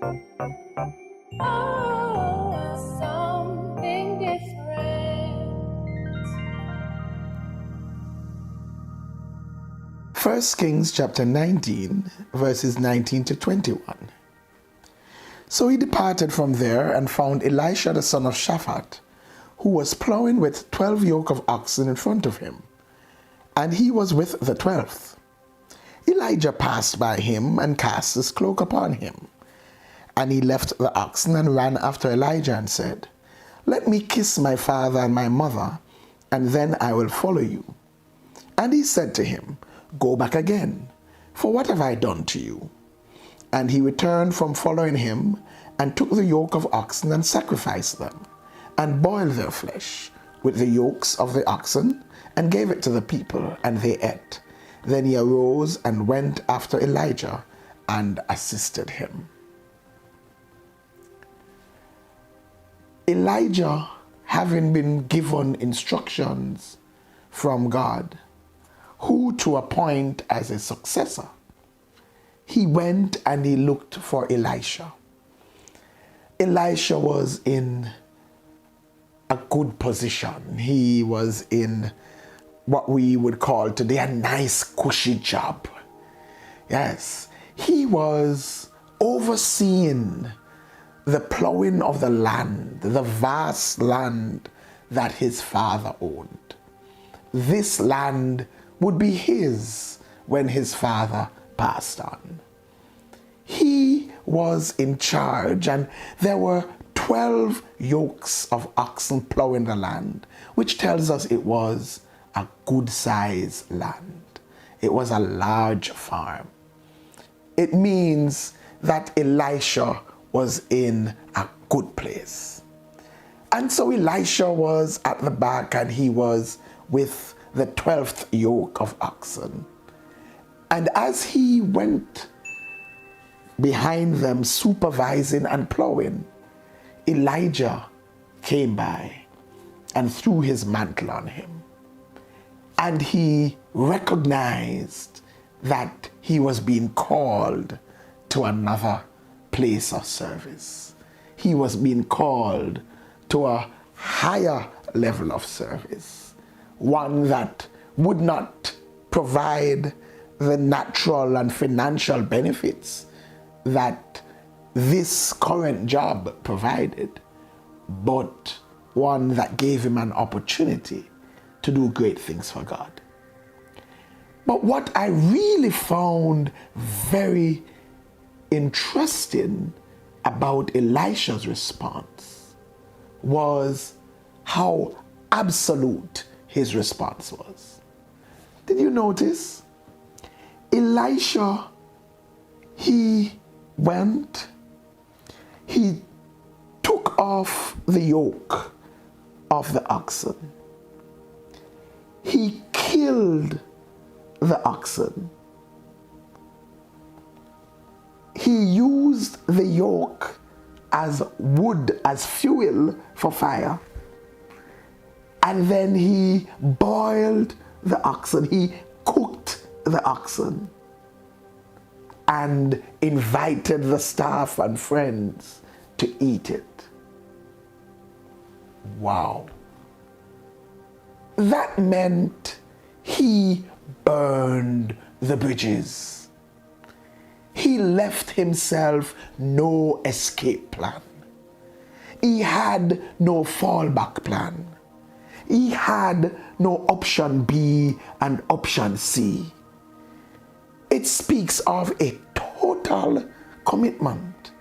Oh, something different. 1 Kings chapter 19, verses 19 to 21. So he departed from there and found Elisha the son of Shaphat, who was plowing with 12 yoke of oxen in front of him, and he was with the 12th. Elijah passed by him and cast his cloak upon him. And he left the oxen and ran after Elijah and said, "Let me kiss my father and my mother, and then I will follow you." And he said to him, "Go back again, for what have I done to you?" And he returned from following him, and took the yoke of oxen and sacrificed them, and boiled their flesh with the yokes of the oxen, and gave it to the people, and they ate. Then he arose and went after Elijah and assisted him. Elijah, having been given instructions from God who to appoint as a successor, he went and he looked for Elisha. Elisha was in a good position. He was in what we would call today a nice cushy job. Yes, he was overseeing the plowing of the land, the vast land that his father owned. This land would be his when his father passed on. He was in charge, and there were 12 yokes of oxen plowing the land, which tells us it was a good-sized land. It was a large farm. It means that Elisha was in a good place. And so Elisha was at the back, and he was with the 12th yoke of oxen. And as he went behind them supervising and plowing, Elijah came by and threw his mantle on him. And he recognized that he was being called to another place of service. He was being called to a higher level of service, one that would not provide the natural and financial benefits that this current job provided, but one that gave him an opportunity to do great things for God. But what I really found very interesting about Elisha's response was how absolute his response was. Did you notice? Elisha, he went, he took off the yoke of the oxen. He killed the oxen. He used the yoke as wood, as fuel for fire. And then he boiled the oxen. He cooked the oxen and invited the staff and friends to eat it. Wow. That meant he burned the bridges. He left himself no escape plan. He had no fallback plan. He had no option B and option C. It speaks of a total commitment.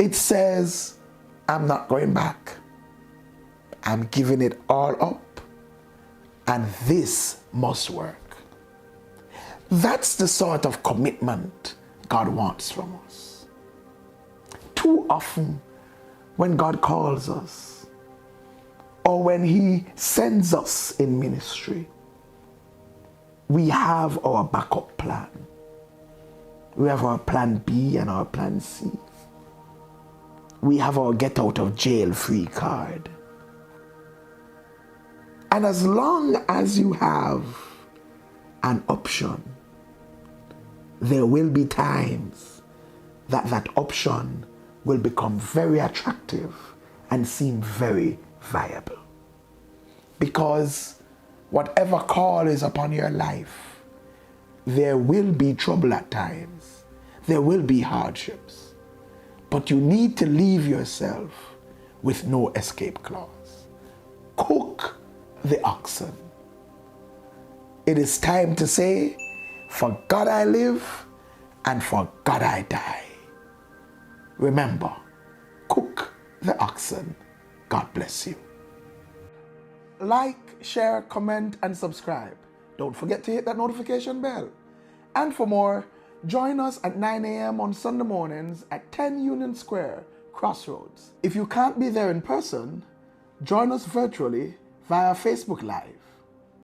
It says, I'm not going back. I'm giving it all up, and this must work. That's the sort of commitment God wants from us. Too often, when God calls us, or when He sends us in ministry, we have our backup plan. We have our plan B and our plan C. We have our get out of jail free card. And as long as you have an option, there will be times that option will become very attractive and seem very viable. Because whatever call is upon your life, there will be trouble at times. There will be hardships. But you need to leave yourself with no escape clause. Cook the oxen. It is time to say, for God I live and for God I die. Remember, cook the oxen. God bless you. Like, share, comment, and subscribe. Don't forget to hit that notification bell. And for more, join us at 9 a.m. on Sunday mornings at 10 Union Square, Crossroads. If you can't be there in person, join us virtually via Facebook Live.